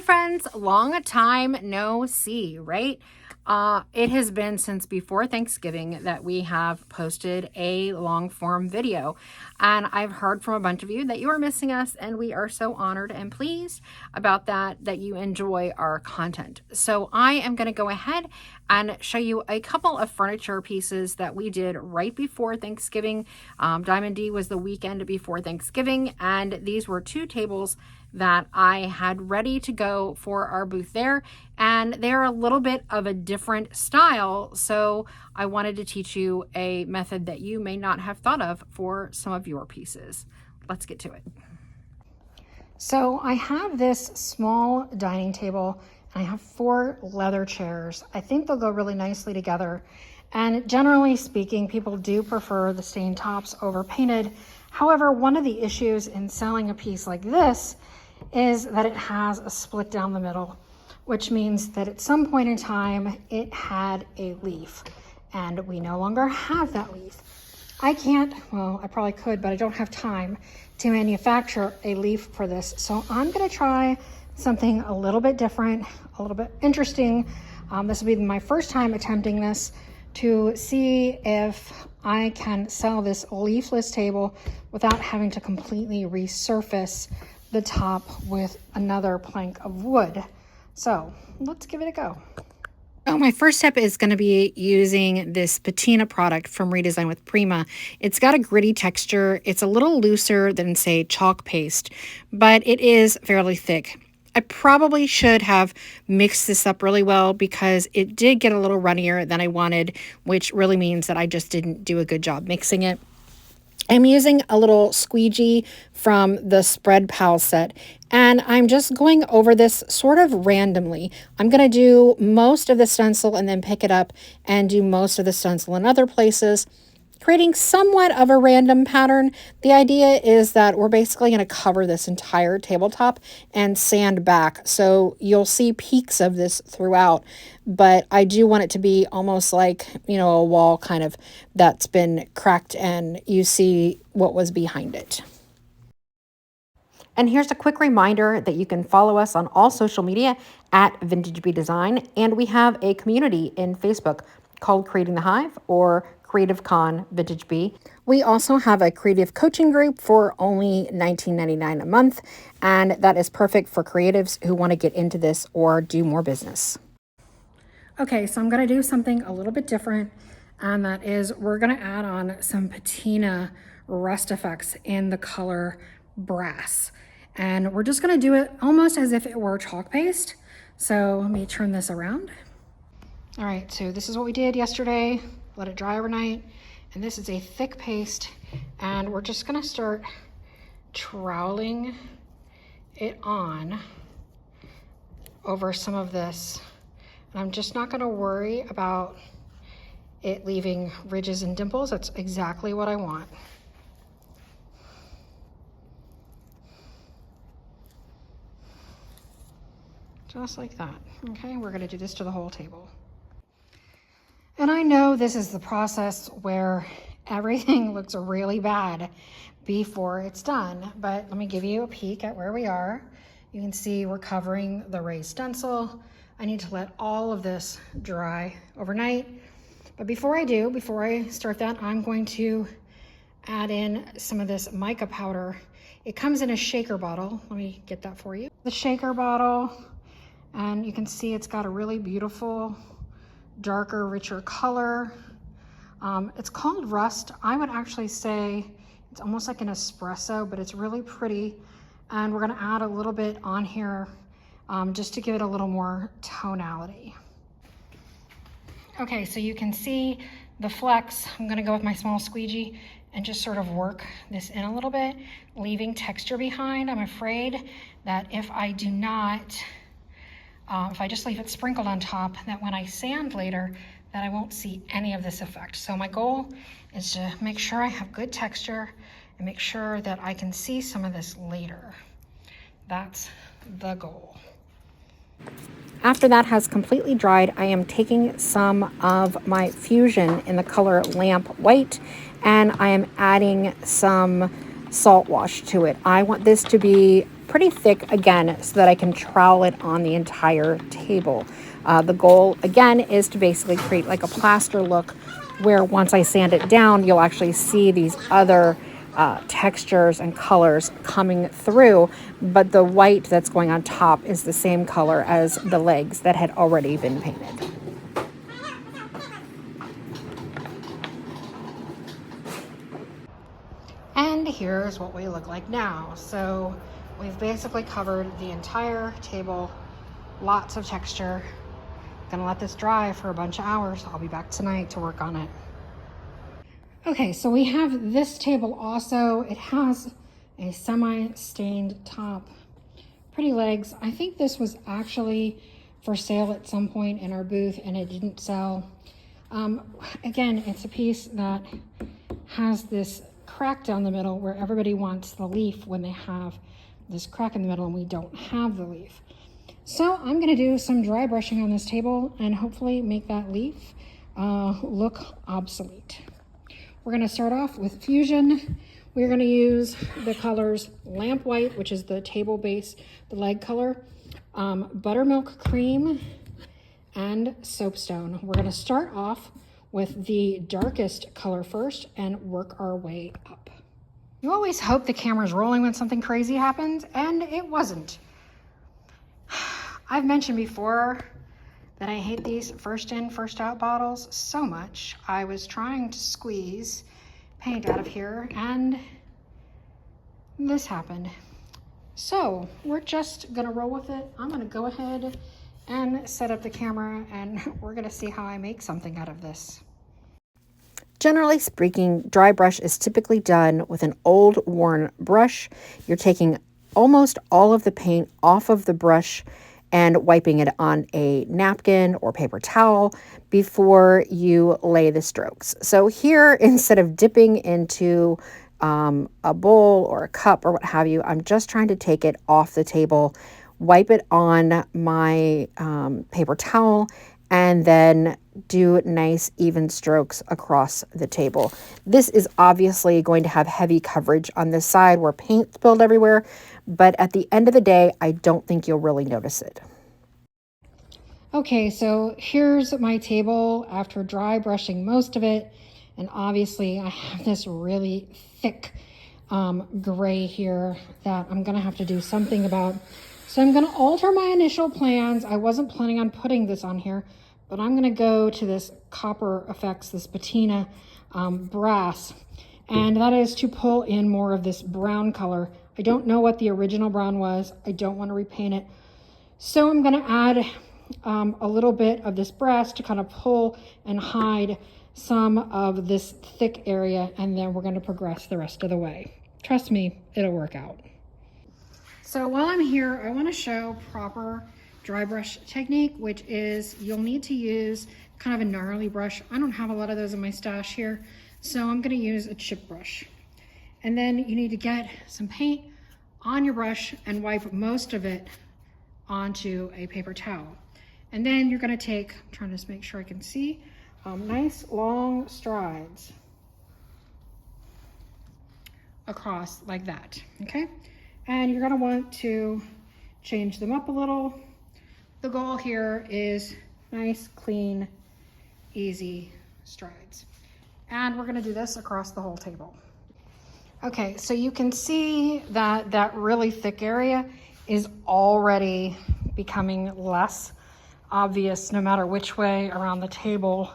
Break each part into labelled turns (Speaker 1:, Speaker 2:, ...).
Speaker 1: Hey friends, long time no see, right? It has been since before Thanksgiving that we have posted a long form video, and I've heard from a bunch of you that you are missing us, and we are so honored and pleased about that you enjoy our content. So I am going to go ahead and show you a couple of furniture pieces that we did right before Thanksgiving. Diamond D was the weekend before Thanksgiving, and these were two tables that I had ready to go for our booth there, and they're a little bit of a different style, so I wanted to teach you a method that you may not have thought of for some of your pieces. Let's get to it. So I have this small dining table and I have 4 leather chairs. I think they'll go really nicely together, and generally speaking, people do prefer the stained tops over painted. However, one of the issues in selling a piece like this is that it has a split down the middle, which means that at some point in time it had a leaf, and we no longer have that leaf. I can't, well, I probably could, but I don't have time to manufacture a leaf for this. So I'm gonna try something a little bit different, a little bit interesting. This will be my first time attempting this, to see if I can sell this leafless table without having to completely resurface the top with another plank of wood. So let's give it a go. Oh, my first step is going to be using this patina product from Redesign with Prima. It's got a gritty texture. It's a little looser than, say, chalk paste, but it is fairly thick. I probably should have mixed this up really well because it did get a little runnier than I wanted, which really means that I just didn't do a good job mixing it. I'm using a little squeegee from the Spread Pal set, and I'm just going over this sort of randomly. I'm going to do most of the stencil and then pick it up and do most of the stencil in other places, creating somewhat of a random pattern. The idea is that we're basically going to cover this entire tabletop and sand back, so you'll see peaks of this throughout, but I do want it to be almost like, you know, a wall kind of that's been cracked and you see what was behind it. And here's a quick reminder that you can follow us on all social media at Vintage Bee Design, and we have a community in Facebook called Creating the Hive, or Creative Con Vintage Bee. We also have a creative coaching group for only $19.99 a month, and that is perfect for creatives who want to get into this or do more business. Okay, so I'm going to do something a little bit different, and that is we're going to add on some patina rust effects in the color brass, and we're just going to do it almost as if it were chalk paste. So let me turn this around. All right, so this is what we did yesterday. Let it dry overnight, and this is a thick paste, and we're just gonna start troweling it on over some of this. And I'm just not gonna worry about it leaving ridges and dimples. That's exactly what I want. Just like that. Okay, we're gonna do this to the whole table. And I know this is the process where everything looks really bad before it's done, but let me give you a peek at where we are. You can see we're covering the raised stencil. I need to let all of this dry overnight. But before I start that, I'm going to add in some of this mica powder. It comes in a shaker bottle. Let me get that for you. The shaker bottle, and you can see it's got a really beautiful darker, richer color. It's called Rust. I would actually say it's almost like an espresso, but it's really pretty. And we're gonna add a little bit on here just to give it a little more tonality. Okay, so you can see the flex. I'm gonna go with my small squeegee and just sort of work this in a little bit, leaving texture behind. I'm afraid that if I do not, if I just leave it sprinkled on top, that when I sand later, that I won't see any of this effect. So my goal is to make sure I have good texture and make sure that I can see some of this later. That's the goal. After that has completely dried, I am taking some of my Fusion in the color Lamp White, and I am adding some salt wash to it. I want this to be pretty thick again so that I can trowel it on the entire table. The goal again is to basically create like a plaster look where once I sand it down, you'll actually see these other textures and colors coming through, but the white that's going on top is the same color as the legs that had already been painted. And here's what we look like now. So we've basically covered the entire table, lots of texture. Gonna let this dry for a bunch of hours. I'll be back tonight to work on it. Okay, so we have this table also. It has a semi-stained top, pretty legs. I think this was actually for sale at some point in our booth and it didn't sell. Again, it's a piece that has this crack down the middle where everybody wants the leaf when they have this crack in the middle and we don't have the leaf. So I'm gonna do some dry brushing on this table and hopefully make that leaf look obsolete. We're gonna start off with Fusion. We're gonna use the colors Lamp White, which is the table base, the leg color, Buttermilk Cream, and Soapstone. We're gonna start off with the darkest color first and work our way up. You always hope the camera's rolling when something crazy happens, and it wasn't. I've mentioned before that I hate these first in, first out bottles so much. I was trying to squeeze paint out of here and this happened. So we're just gonna roll with it. I'm gonna go ahead and set up the camera and we're gonna see how I make something out of this. Generally speaking, dry brush is typically done with an old worn brush. You're taking almost all of the paint off of the brush and wiping it on a napkin or paper towel before you lay the strokes. So here, instead of dipping into a bowl or a cup or what have you, I'm just trying to take it off the table, wipe it on my paper towel, and then do nice even strokes across the table. This is obviously going to have heavy coverage on this side where paint spilled everywhere, but at the end of the day, I don't think you'll really notice it. Okay, so here's my table after dry brushing most of it. And obviously I have this really thick gray here that I'm gonna have to do something about. So I'm gonna alter my initial plans. I wasn't planning on putting this on here, but I'm gonna go to this Copper Effects, this patina brass, and that is to pull in more of this brown color. I don't know what the original brown was. I don't want to repaint it. So I'm gonna add a little bit of this brass to kind of pull and hide some of this thick area, and then we're gonna progress the rest of the way. Trust me, it'll work out. So while I'm here, I wanna show proper dry brush technique, which is you'll need to use kind of a gnarly brush. I don't have a lot of those in my stash here, so I'm gonna use a chip brush. And then you need to get some paint on your brush and wipe most of it onto a paper towel. And then you're gonna take, I'm trying to make sure I can see, nice long strides across like that, okay? And you're gonna want to change them up a little. The goal here is nice, clean, easy strides. And we're gonna do this across the whole table. Okay, so you can see that that really thick area is already becoming less obvious no matter which way around the table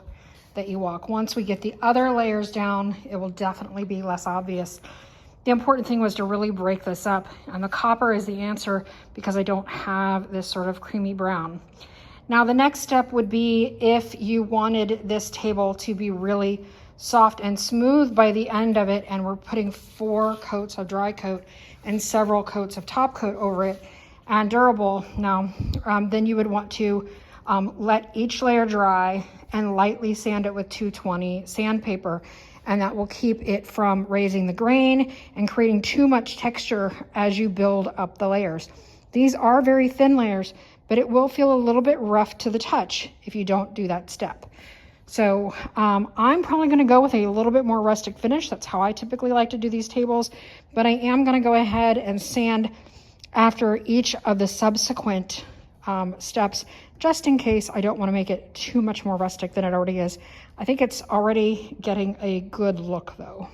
Speaker 1: that you walk. Once we get the other layers down, it will definitely be less obvious. The important thing was to really break this up, and the copper is the answer because I don't have this sort of creamy brown. Now the next step would be if you wanted this table to be really soft and smooth by the end of it, and we're putting 4 coats of dry coat and several coats of top coat over it and durable now, then you would want to let each layer dry and lightly sand it with 220 sandpaper, and that will keep it from raising the grain and creating too much texture as you build up the layers. These are very thin layers, but it will feel a little bit rough to the touch if you don't do that step. So I'm probably gonna go with a little bit more rustic finish. That's how I typically like to do these tables, but I am gonna go ahead and sand after each of the subsequent steps, just in case I don't want to make it too much more rustic than it already is. I think it's already getting a good look though.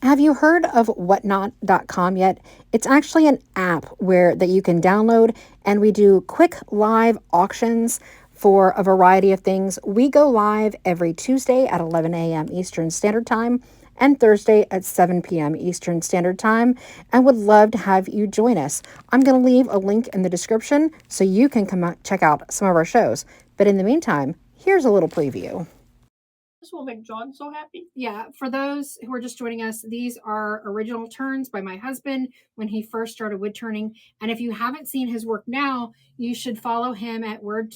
Speaker 1: Have you heard of whatnot.com yet? It's actually an app that you can download, and we do quick live auctions for a variety of things. We go live every Tuesday at 11 a.m. Eastern Standard Time and Thursday at 7 p.m. Eastern Standard Time, and would love to have you join us. I'm going to leave a link in the description so you can come out, check out some of our shows. But in the meantime, here's a little preview.
Speaker 2: This will make John so happy.
Speaker 1: Yeah, for those who are just joining us, these are original turns by my husband when he first started wood turning. And if you haven't seen his work now, you should follow him at Wood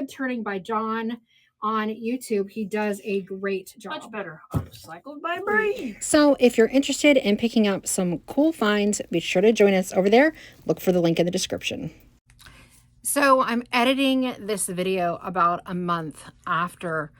Speaker 1: Turning by John on YouTube. He does a great job.
Speaker 2: Much better. Upcycled by Bree.
Speaker 1: So if you're interested in picking up some cool finds, be sure to join us over there. Look for the link in the description. So I'm editing this video about a month after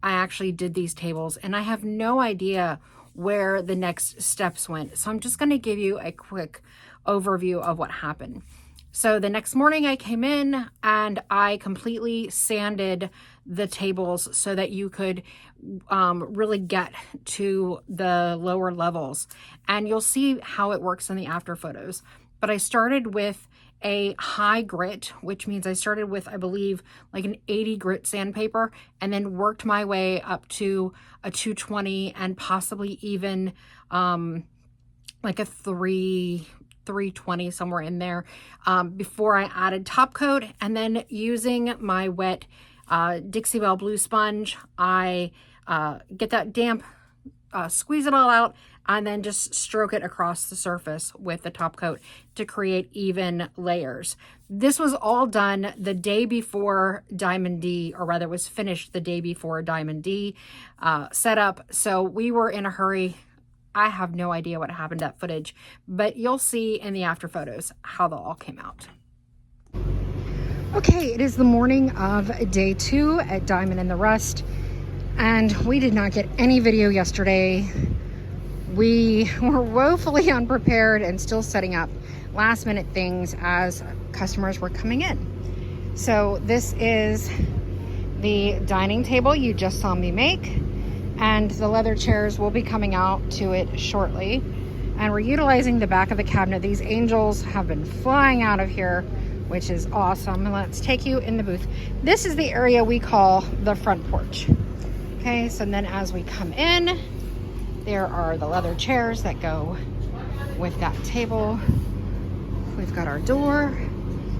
Speaker 1: I actually did these tables, and I have no idea where the next steps went. So I'm just going to give you a quick overview of what happened. So the next morning I came in and I completely sanded the tables so that you could really get to the lower levels, and you'll see how it works in the after photos. But I started with a high grit, which means I started with, I believe, like an 80 grit sandpaper, and then worked my way up to a 220 and possibly even like a 320, somewhere in there, before I added top coat. And then using my wet Dixie Belle Blue sponge, I get that damp, squeeze it all out, and then just stroke it across the surface with the top coat to create even layers. This was all done the day before Diamond D, or rather was finished the day before Diamond D setup. So we were in a hurry. I have no idea what happened to that footage, but you'll see in the after photos how they all came out. Okay, it is the morning of day 2 at Diamond in the Rust, and we did not get any video yesterday. We were woefully unprepared and still setting up last minute things as customers were coming in. So this is the dining table you just saw me make, and the leather chairs will be coming out to it shortly. And we're utilizing the back of the cabinet. These angels have been flying out of here, which is awesome. And let's take you in the booth. This is the area we call the front porch. Okay, so then as we come in, there are the leather chairs that go with that table. We've got our door,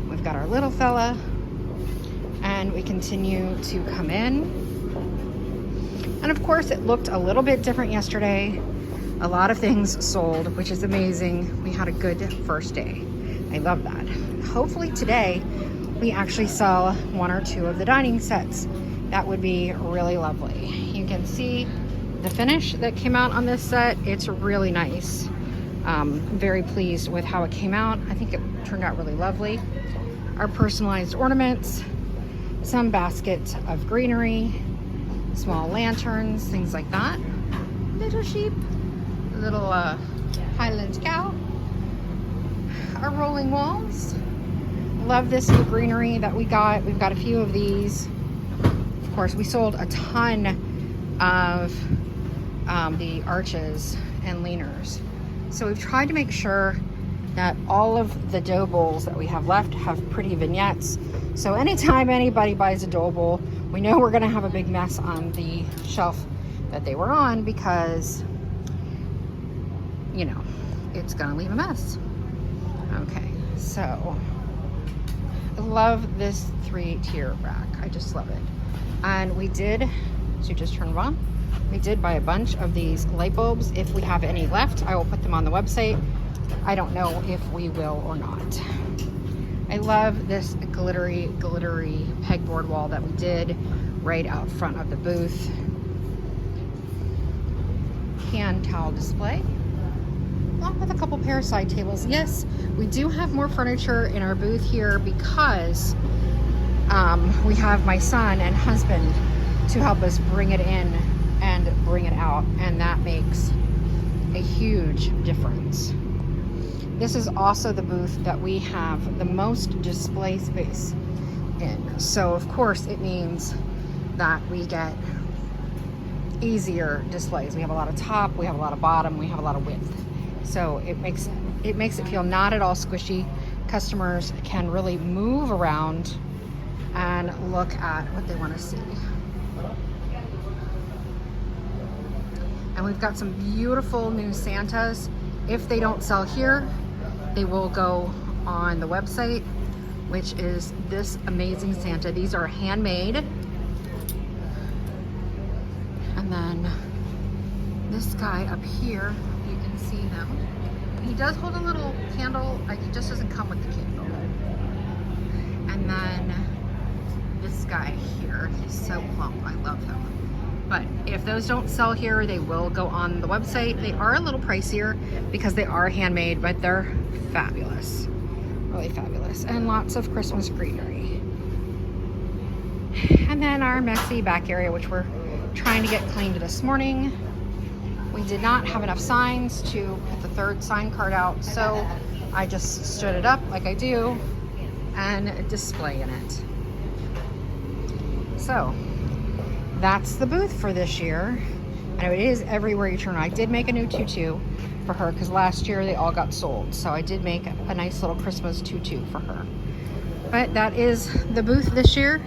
Speaker 1: we've got our little fella, and we continue to come in. And of course, it looked a little bit different yesterday. A lot of things sold, which is amazing. We had a good first day. I love that. Hopefully today, we actually sell 1 or 2 of the dining sets. That would be really lovely. You can see the finish that came out on this set. It's really nice. Very pleased with how it came out. I think it turned out really lovely. Our personalized ornaments, some baskets of greenery, small lanterns, things like that. Little sheep, little Highland cow. Our rolling walls. Love this new greenery that we got. We've got a few of these. Of course, we sold a ton of the arches and leaners. So we've tried to make sure that all of the dough bowls that we have left have pretty vignettes. So anytime anybody buys a dough bowl, we know we're gonna have a big mess on the shelf that they were on, because, you know, it's gonna leave a mess. Okay, so I love this 3-tier rack. I just love it. And we did, so just turn them on. We did buy a bunch of these light bulbs. If we have any left, I will put them on the website. I don't know if we will or not. I love this glittery pegboard wall that we did right out front of the booth. Hand towel display, along with a couple pair of side tables. Yes, we do have more furniture in our booth here because we have my son and husband to help us bring it in and bring it out, and that makes a huge difference. This is also the booth that we have the most display space in. So of course it means that we get easier displays. We have a lot of top, we have a lot of bottom, we have a lot of width. So it makes it feel not at all squishy. Customers can really move around and look at what they want to see. And we've got some beautiful new Santas. If they don't sell here, they will go on the website, which is this amazing Santa. These are handmade. And then this guy up here, you can see him. He does hold a little candle, like he just doesn't come with the candle. And then this guy here, he's so plump, I love him. But if those don't sell here, they will go on the website. They are a little pricier because they are handmade, but they're fabulous, really fabulous. And lots of Christmas greenery. And then our messy back area, which we're trying to get cleaned this morning. We did not have enough signs to put the third sign card out, so I just stood it up like I do and display in it. So that's the booth for this year. And it is everywhere you turn. I did make a new tutu for her because last year they all got sold. So I did make a nice little Christmas tutu for her. But that is the booth this year.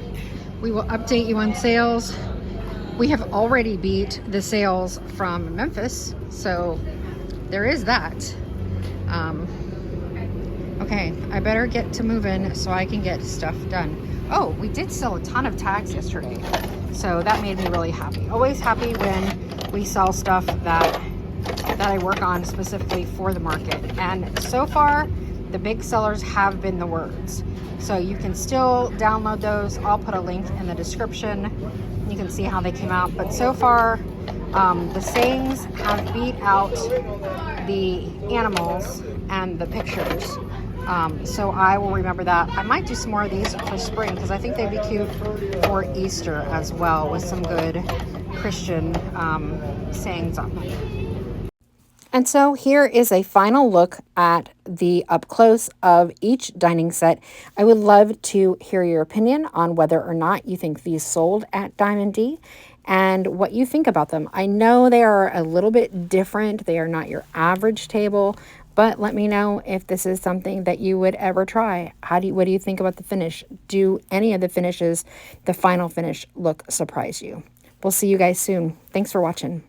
Speaker 1: We will update you on sales. We have already beat the sales from Memphis, so there is that. Okay, I better get to moving so I can get stuff done. Oh, we did sell a ton of tags yesterday, so that made me really happy. Always happy when we sell stuff that I work on specifically for the market. And so far, the big sellers have been the words. So you can still download those. I'll put a link in the description. You can see how they came out. But so far, the sayings have beat out the animals and the pictures. So I will remember that. I might do some more of these for spring because I think they'd be cute for Easter as well, with some good Christian sayings on them. And so here is a final look at the up close of each dining set. I would love to hear your opinion on whether or not you think these sold at Diamond D and what you think about them. I know they are a little bit different. They are not your average table, but let me know if this is something that you would ever try. What do you think about the finish? Do any of the finishes, the final finish, look surprise you? We'll see you guys soon. Thanks for watching.